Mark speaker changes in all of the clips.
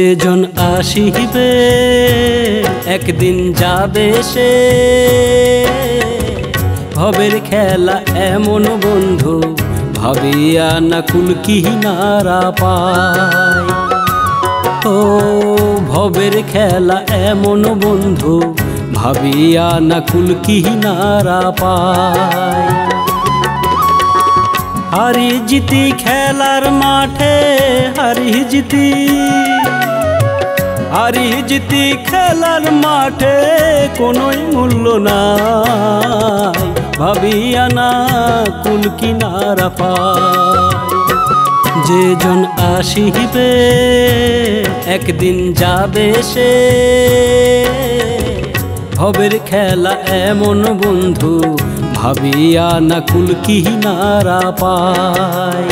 Speaker 1: যেজন আসিবে একদিন যাবে সে, ভবের খেলা এমন বন্ধু ভাবিয়া না কুল কিনারা পায়। ও ভবের খেলা এমন বন্ধু ভাবিয়া না কুল কিনারা পায়। হারি জিতি খেলার মাঠে, হারি জিতি খেলার মাঠে কোনোই মূল্য নাই, ভাবিয়া না কুল কিনারা পায়। যেজন আসিবে একদিন যাবে সে, ভবের খেলা এমন বন্ধু ভাবিয়া না কুল কিনারা পায়।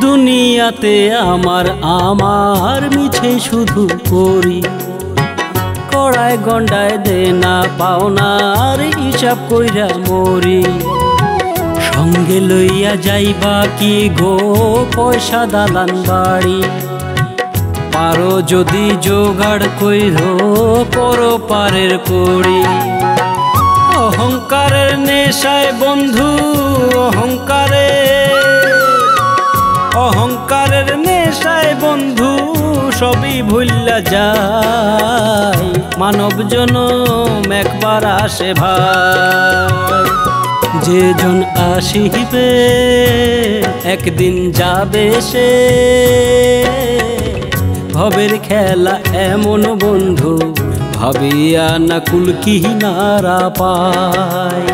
Speaker 1: দুনিয়াতে আমার মিছে শুধু করি, কড়ায় গন্ডায় দেনা পাওনার হিসাব কইরা মরি। সঙ্গে লইয়া যাইবা কি গো পয়সা দালান বাড়ি, পারো যদি জোগাড় কইরো পরপারের করি। অহংকারের নেশায় বন্ধু অহংকারের নেশায় বন্ধু সবই ভুল্লা যায়। মানব জনম একবার আসে ভাই। যেজন আসিবে একদিন যাবে সে, ভবের খেলা এমন বন্ধু ভাবিয়া না কুল কিনারা পায়।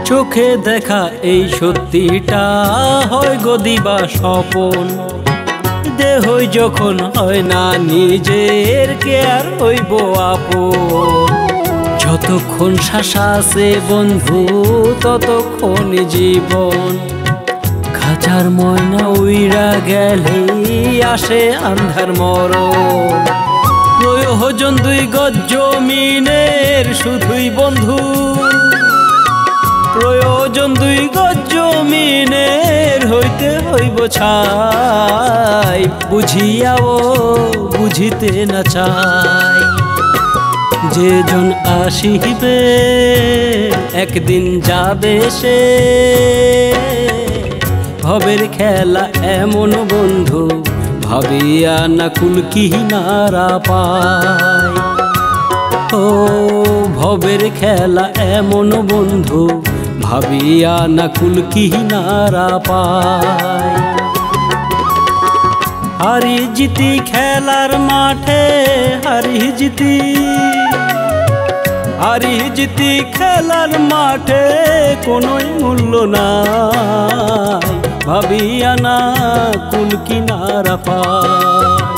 Speaker 1: চোখে দেখা এই সত্যিটা হয় গদিবা স্বপন, দেহই যখন হয় না নিজের কেয়ার হইব আপন। যতক্ষণ শ্বাস আছে বন্ধু ততক্ষণ জীবন, খাঁচার ময়না উইরা গেলেই আসে আন্ধার মরণ। প্রয়োজন 2 গজ জমিনের শুধুই বন্ধু, প্রয়োজন 2 গজ জমিনের হইতে হইব ছাই, বুঝিয়াও বুঝিতে না চাই। যেজন আসিবে একদিন যাবে সে, ভবের খেলা এমন বন্ধু ভাবিয়া না কুল কিনারা পায়। ও ভবের খেলা এমন বন্ধু ভাবিয়া না কুল কিনারা পায়। হারি জিতি খেলার মাঠে, হারি জিতি খেলার মাঠে কোনোই মূল্য নাই, ভাবিয়া না কুল কিনারা পায়।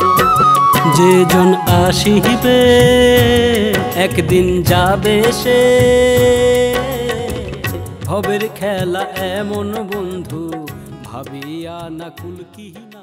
Speaker 1: যেজন আসিবে একদিন যাবে সে, ভবের খেলা এমন বন্ধু ভাবিয়া না কুল কিনারা।